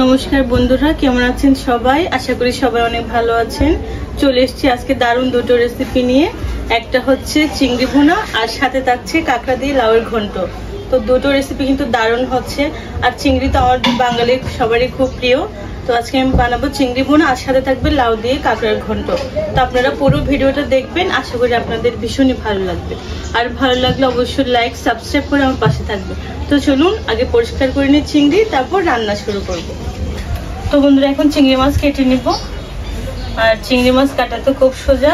নমস্কার বন্ধুরা, কেমন আছেন সবাই? আশা করি সবাই অনেক ভালো আছেন। চলে এসেছি আজকে দারুণ দুটো রেসিপি নিয়ে। একটা হচ্ছে চিংড়ি ভুনা আর সাথে থাকছে কাঁকড়া দিয়ে লাউয়ের ঘন্ট। তো দুটো রেসিপি কিন্তু দারুণ হচ্ছে। আর চিংড়ি তো আমাদের বাঙালির সবারই খুব প্রিয়। তো আজকে আমি বানাবো চিংড়ি ভুনা আর সাথে থাকবে লাউ দিয়ে কাঁকড়ার ঘন্ট। তো আপনারা পুরো ভিডিওটা দেখবেন, আশা করি আপনাদের ভীষণই ভালো লাগবে। আর ভালো লাগলে অবশ্যই লাইক সাবস্ক্রাইব করে আমার পাশে থাকবে। তো চলুন আগে পরিষ্কার করে নিই চিংড়ি, তারপর রান্না শুরু করব। তো বন্ধুরা, এখন চিংড়ি মাছ কেটে নিব। আর চিংড়ি মাছ কাটা তো খুব সোজা।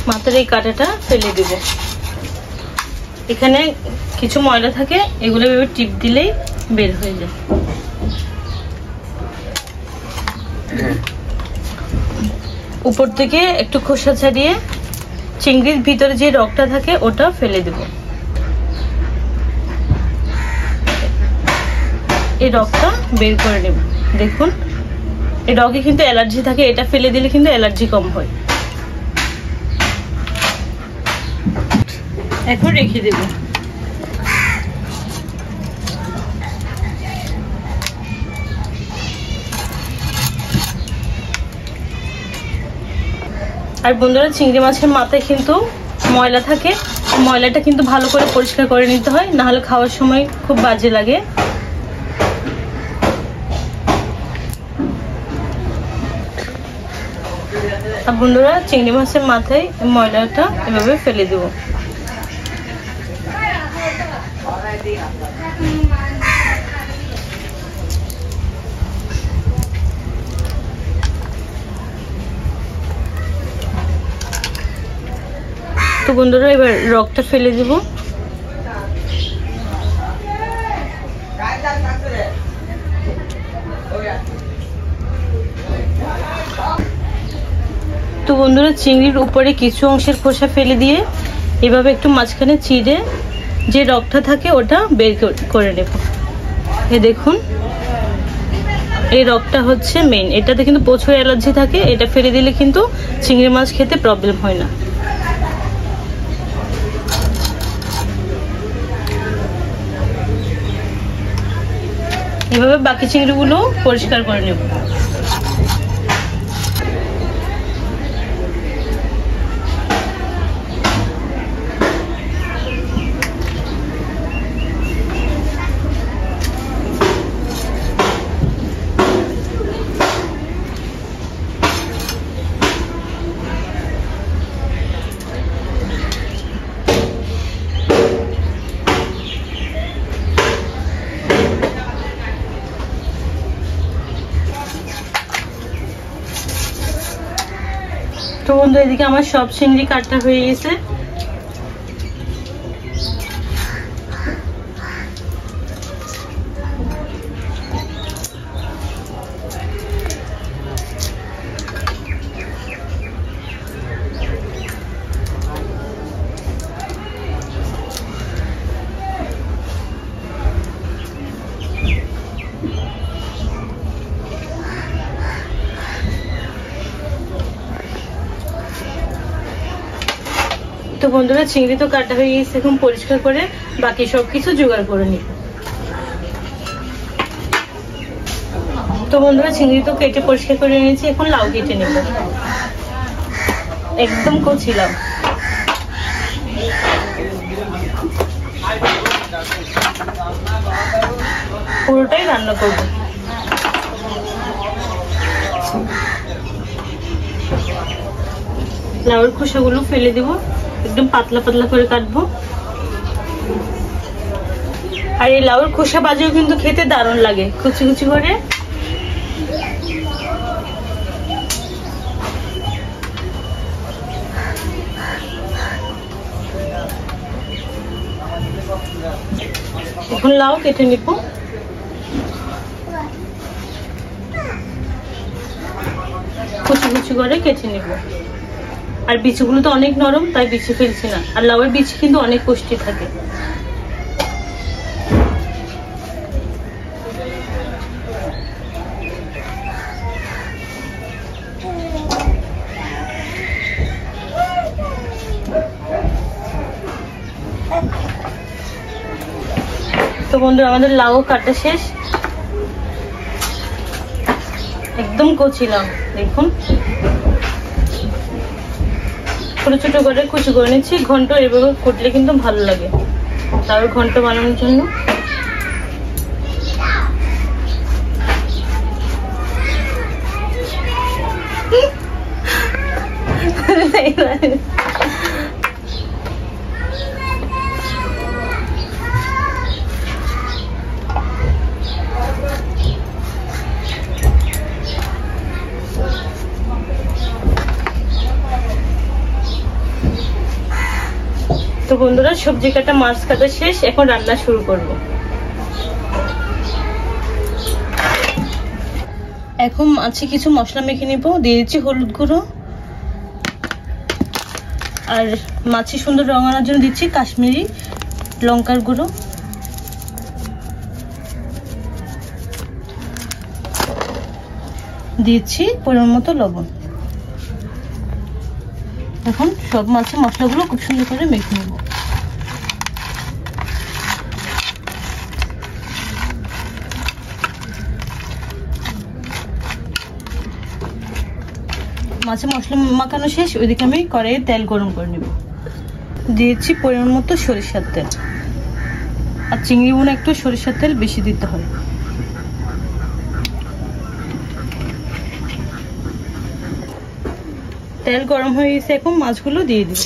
মাথার এই কাঁটাটা ফেলে দেব। এখানে কিছু ময়লা থাকে, এগুলো এভাবে টিপ দিলেই বের হয়ে যায়। উপর থেকে একটু খোসা ছাড়িয়ে চিংড়ির ভিতরে যে রগটা থাকে ওটা ফেলে দেব। এই রগটা বের করে নেব। দেখুন, এই রগে কিন্তু অ্যালার্জি থাকে, এটা ফেলে দিলে কিন্তু অ্যালার্জি কম হয়। এখন রেখে দেব। আর বন্ধুরা, চিংড়ি মাছের মাথায় কিন্তু ময়লা থাকে, ময়লাটা কিন্তু ভালো করে পরিষ্কার করে নিতে হয়, না হলে খাওয়ার সময় খুব বাজে লাগে। আর বন্ধুরা, চিংড়ি মাছের মাথায় ময়লাটা এভাবে ফেলে দেব। তো বন্ধুরা, এবার রগটা ফেলে দেব। তো বন্ধুরা, চিংড়ির উপরে কিছু অংশের খোসা ফেলে দিয়ে এভাবে একটু মাঝখানে চিড়ে যে রগটা থাকে ওটা বের করে নেব। এই দেখুন, এই রগটা হচ্ছে মেইন। এটাতে কিন্তু প্রচুর অ্যালার্জি থাকে, এটা ফেলে দিলে কিন্তু চিংড়ি মাছ খেতে প্রবলেম হয় না। এভাবে বাকি চিংড়িগুলো পরিষ্কার করে নেব। তো বন্ধু, এদিকে আমার সব চিংড়ি কাটা হয়ে গেছে। তো বন্ধুরা, চিংড়ি তো কাটা হয়ে গেছে, এখন পরিষ্কার করে বাকি সবকিছু জোগাড় করে নিব। তো বন্ধুরা, চিংড়ি তো কেটে পরিষ্কার করে নিয়েছি, এখন লাউ কেটে নেব। একদম কচি লাউ। পুরোটাই রান্না করব। লাউয়ের খোসাগুলো ফেলে দেব, একদম পাতলা পাতলা করে কাটবো। আর এই লাউয়ের খোসা ভাজিও কিন্তু খেতে দারুণ লাগে, কুচি কুচি করে। এখন লাউ কেটে নিব। কুচি কুচি করে কেটে নিব। আর বিচিগুলো তো অনেক নরম, তাই বিচি ফেলছি না। আর লাউয়ের বিচি কিন্তু অনেক পুষ্টি থাকে। তো বন্ধুরা আমাদের লাউ কাটা শেষ, একদম কচি লাউ, দেখুন ছোট ছোট করে কুচি করে নিচ্ছি। ঘন্ট এভাবে কুটলে কিন্তু ভালো লাগে লাউয়ের ঘন্ট বানানোর জন্য। তো বন্ধুরা সবজি কাটা মাছ কাটা শেষ, এখন রান্না শুরু করব। এখন মাছে কিছু মশলা মেখে নিব। দিয়ে দিচ্ছি হলুদ গুঁড়ো, আর মাছে সুন্দর রং আনার জন্য দিচ্ছি কাশ্মীরি লঙ্কার গুঁড়ো, দিচ্ছি পরিমাণ মতো লবণ। এখন সব মাছের মশলাগুলো খুব সুন্দর করে মেখে নেব। মাছের মশলা মাখানো শেষ, ওইদিকে আমি কড়াইয়ে তেল গরম করে নেব। দিয়েছি পরিমাণ মতো সরিষার তেল, আর চিংড়ি ভুনা একটু সরিষার তেল বেশি দিতে হয়। তেল গরম হয়ে গেছে, এখন মাছগুলো দিয়ে দিব।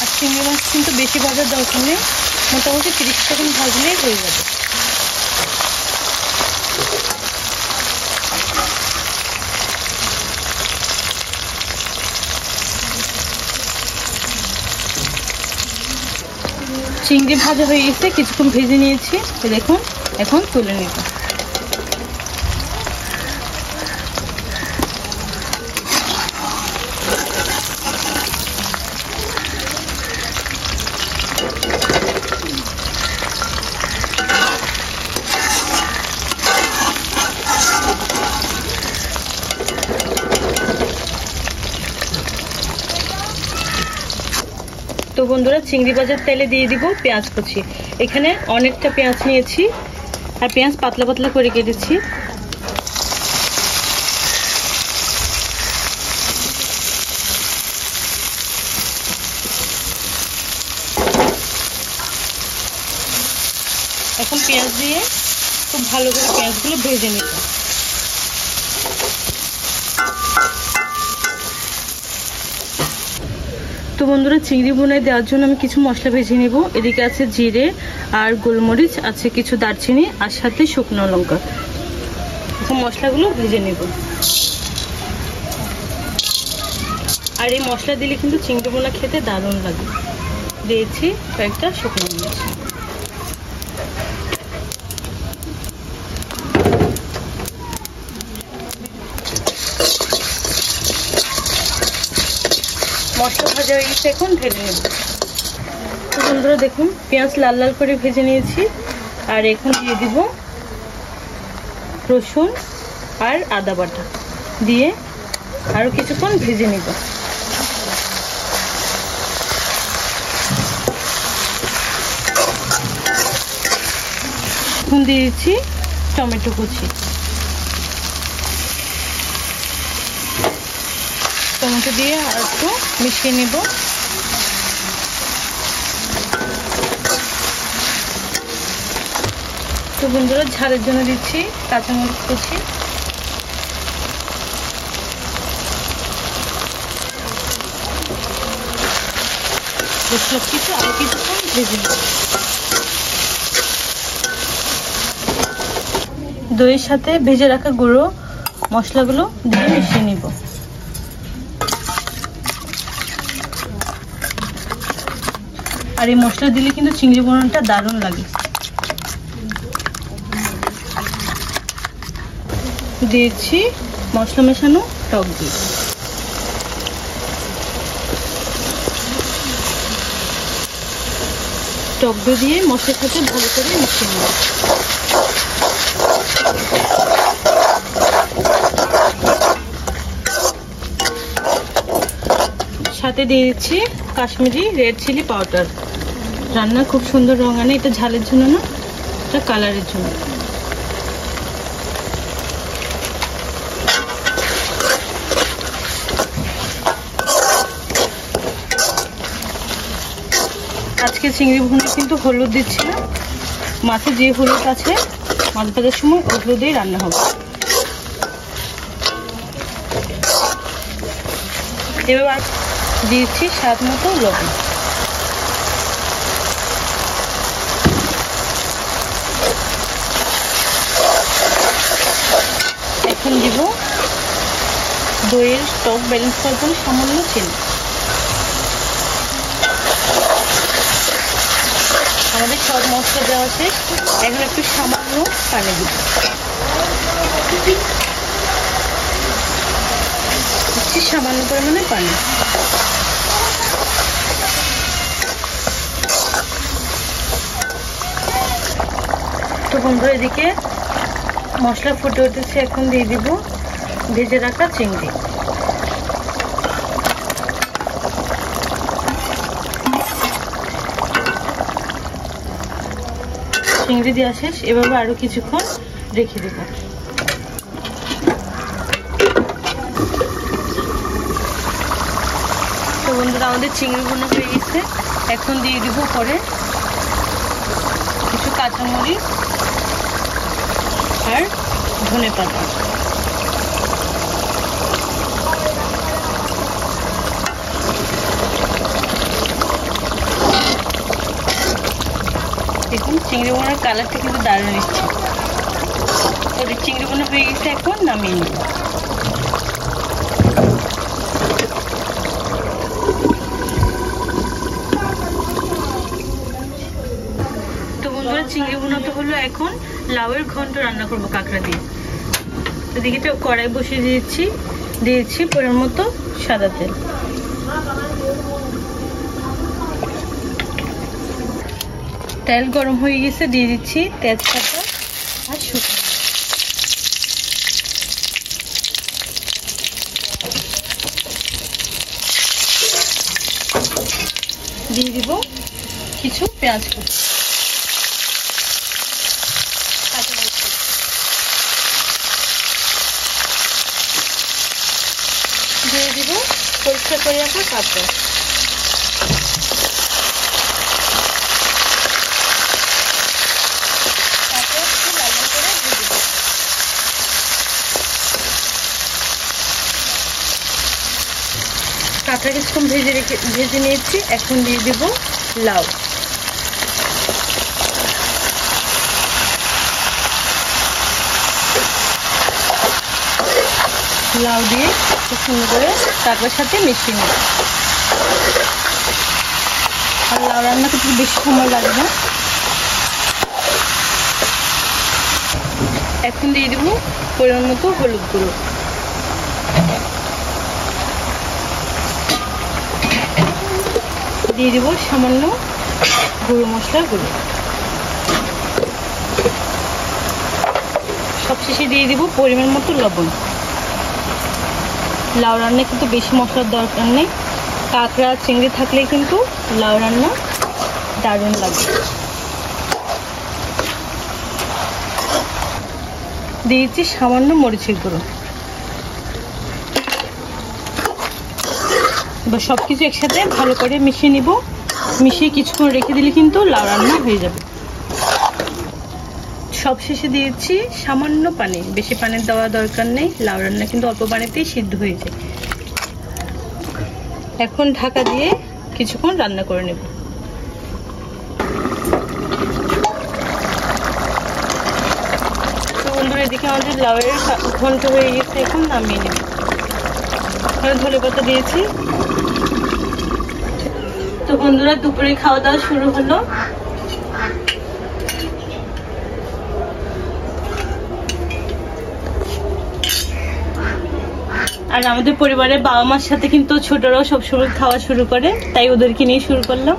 আর চিংড়ি মাছ কিন্তু বেশি ভাজার দরকার নেই, মোটামুটি 30 সেকেন্ড ভাজলেই হয়ে যাবে। চিংড়ি ভাজা হয়ে গেছে, কিছুক্ষণ ভেজে নিয়েছি, দেখুন এখন তুলে নিব। তো বন্ধুরা চিংড়ি ভাজার তেলে দিয়ে দিব পেঁয়াজ কুচি। এখানে অনেকটা পেঁয়াজ নিয়েছি, আর পেঁয়াজ পাতলা পাতলা করে কেটেছি। এখন পেঁয়াজ দিয়ে খুব ভালো করে পেঁয়াজগুলো ভেজে নিব। তো বন্ধুরা চিংড়ি ভুনায় দেওয়ার জন্য আমি কিছু মশলা ভেজে নিব। এদিকে আছে জিরে আর গোলমরিচ, আছে কিছু দারচিনি, আর সাথে শুকনো লঙ্কা। এখন মশলাগুলো ভেজে নেব। আর এই মশলা দিলে কিন্তু চিংড়ি ভুনা খেতে দারুণ লাগে। দিয়েছি কয়েকটা শুকনো মরিচ। মশলা ভাজা হয়ে গেছে, এখন ঢেলে নেব। তো বন্ধুরা দেখুন পেঁয়াজ লাল লাল করে ভেজে নিয়েছি, আর এখন দিয়ে দিব রসুন আর আদা বাটা, দিয়ে আরো কিছুক্ষণ ভেজে নেব। এখন দিয়ে দিচ্ছি টমেটো কুচি। টমেটো দিয়ে আর একটু মিশিয়ে নেব। তো বন্ধুরা ঝালের জন্য দিচ্ছি কাঁচামরিচ কুচি। সব কিছু আর কিছুক্ষণ ভেজে নেব। দইয়ের সাথে ভেজে রাখা গুঁড়ো মশলাগুলো দিয়ে মিশিয়ে নিব। আর এই মশলা দিলে কিন্তু চিংড়ি ভুনাটা দারুণ লাগে। দিয়েছি মশলা মেশানো টক দই। টক দই দিয়ে মশলার সাথে ভালো করে মিশিয়ে নেব। সাথে দিয়ে দিচ্ছি কাশ্মীরি রেড চিলি পাউডার। রান্না খুব সুন্দর রং আনে, এটা ঝালের জন্য না, এটা কালারের জন্য। আজকে চিংড়ি ভুনা কিন্তু হলুদ দিচ্ছি না, মাছে যে হলুদ আছে মাছ ভাজার সময় ওগুলো দিয়ে রান্না হবে। এবার দিচ্ছি স্বাদ মতো লবণ। এখন দিব দইয়ের টক ব্যালেন্স করার জন্য সামান্য চিনি। আমাদের সব মশলা দেওয়া শেষ, এখন একটু সামান্য পানি দিব। দিচ্ছি সামান্য পরিমাণে পানি। তো বন্ধুরা এদিকে মশলা ফুটে উঠেছে, এখন দিয়ে দিব ভেজে রাখা চিংড়ি। চিংড়ি দেওয়া শেষ, এভাবে আরো কিছুক্ষণ রেখে দেব। তো বন্ধুরা আমাদের চিংড়ি ভুনা হয়ে গেছে, এখন দিয়ে দিব পরে কিছু কাঁচামরিচ আর ধনেপাতা। দেখুন চিংড়ি ভুনার কালারটা কিন্তু দারুণ এসছে। ওদের চিংড়ি ভুনা হয়ে গেছে, এখন নামিয়ে নিব। তো বন্ধুরা চিংড়ি ভুনা তো হলো, এখন লাউয়ের ঘন্ট রান্না করবো কাঁকড়া দিয়ে। তো দেখি কড়াই বসিয়ে দিয়েছি পরিমাণ মতো সাদা তেল। তেল গরম হয়ে গেছে, দিয়ে দিচ্ছি তেজপাতা আর শুকনো। দিয়ে দিব কিছু পেঁয়াজ কুচি, দিয়ে দিব পরিষ্কার করে রাখা কাঁকড়া। কাঁকড়া কিছুক্ষণ ভেজে নিয়েছি, এখন দিয়ে দেব লাউ। লাউ দিয়ে খুব সুন্দর করে কাঁকড়ার সাথে মিশিয়ে নেব। আর লাউ রান্না করতে বেশি সময় লাগে না। এখন দিয়ে দেব পরিমাণ মতো হলুদ গুঁড়ো, দিয়ে দিব সামান্য গুঁড়ো মশলার গুঁড়ো, সবশেষে দিয়ে দিব পরিমাণ মতো লবণ। লাউ রান্নায় কিন্তু বেশি মশলার দরকার নেই, কাঁকড়া চিংড়ি থাকলে কিন্তু লাউ রান্না দারুণ লাগে। দিয়েছি সামান্য মরিচের গুঁড়ো। এবার সবকিছু একসাথে ভালো করে মিশিয়ে নিব। মিশিয়ে কিছুক্ষণ রেখে দিলে কিন্তু লাউ রান্না হয়ে যাবে। সবশেষে দিয়েছি সামান্য পানি, বেশি পানি দেওয়া দরকার নেই, লাউ রান্না কিন্তু অল্প পানিতেই সিদ্ধ হয়ে যায়। এখন ঢাকা দিয়ে কিছুক্ষণ রান্না করে নেব। তো বন্ধুরা এদিকে আমাদের লাউয়ের ঘন্ট হয়ে গেছে, এখন নামিয়ে নেব। ধনেপাতা দিয়েছি। তো বন্ধুরা দুপুরে খাওয়া দাওয়া শুরু হলো। আর আমাদের পরিবারের বাবা মার সাথে কিন্তু ছোটরাও সবসময় খাওয়া শুরু করে, তাই ওদেরকে নিয়ে শুরু করলাম।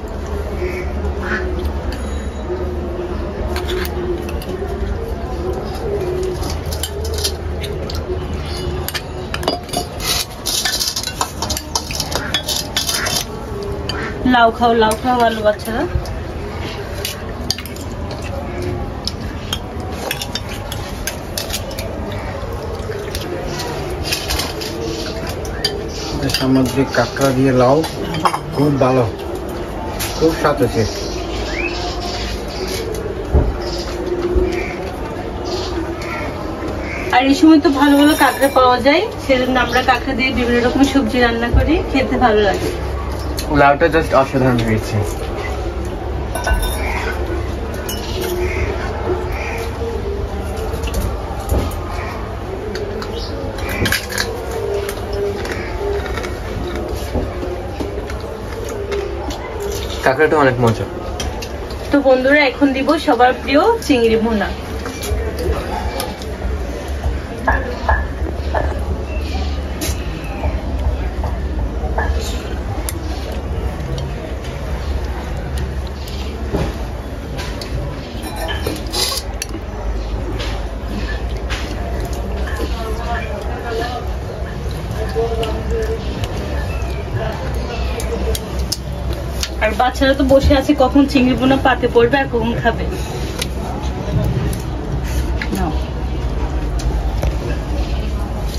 লাউ খাও ভালো বাচ্চারা। সামুদ্রিক কাঁকড়া দিয়ে লাউ খুব ভালো, খুব স্বাদ আছে। আর এই সময় তো ভালো ভালো কাঁকড়া পাওয়া যায়, সেজন্য আমরা কাঁকড়া দিয়ে বিভিন্ন রকম সবজি রান্না করি, খেতে ভালো লাগে। লাউটা জাস্ট অসাধারণ হয়েছে। কাঁকড়াটা অনেক মজা। তো বন্ধুরা, এখন দিব সবার প্রিয় চিংড়ি ভুনা। আর বাচ্চারা তো বসে আছে কখন চিংড়ি ভুনা পাতে পড়বে আর কখন খাবে।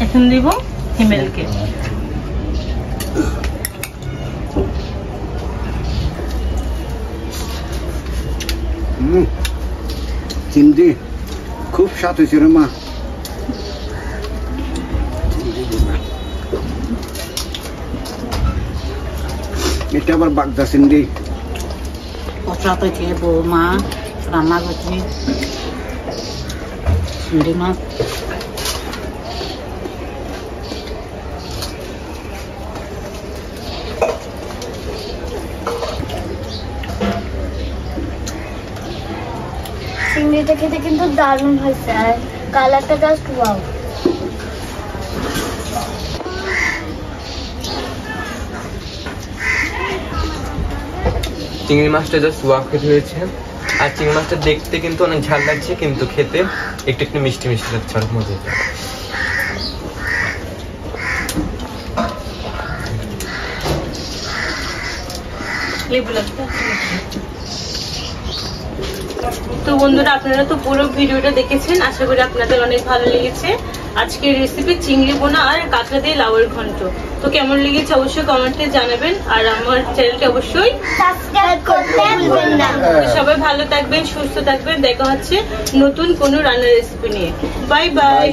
এখন দিব হিমেলকে। চিংড়ি খুব স্বাদ হয়েছে রে মা। এটা আবার বাগদা চিংড়ি। কচা তো খেয়ে বৌমা রান্না করছি চিংড়ি মাছ। চিংড়িটা খেতে কিন্তু দারুণ হয়েছে, আর কালারটা জাস্ট ওয়াও। চিংড়ি মাছটা জাস্ট ওয়াও খেতে হয়েছে। আর চিংড়ি মাছটা দেখতে কিন্তু অনেক ঝাল লাগছে, কিন্তু খেতে একটু একটু মিষ্টি মিষ্টি লাগছে, অনেক মজা। তো বন্ধুরা, আপনারা তো পুরো ভিডিওটা দেখেছেন, আশা করি আপনাদের অনেক ভালো লেগেছে আজকের রেসিপি চিংড়ি বোনা আর কাঁকড়া দিয়ে লাউয়ের ঘন্ট। তো কেমন লেগেছে অবশ্যই কমেন্টে জানাবেন, আর আমার চ্যানেলটা অবশ্যই সাবস্ক্রাইব করতে ভুলবেন না। সবাই ভালো থাকবেন, সুস্থ থাকবেন, দেখা হচ্ছে নতুন কোনো রান্নার রেসিপি নিয়ে। Bye bye.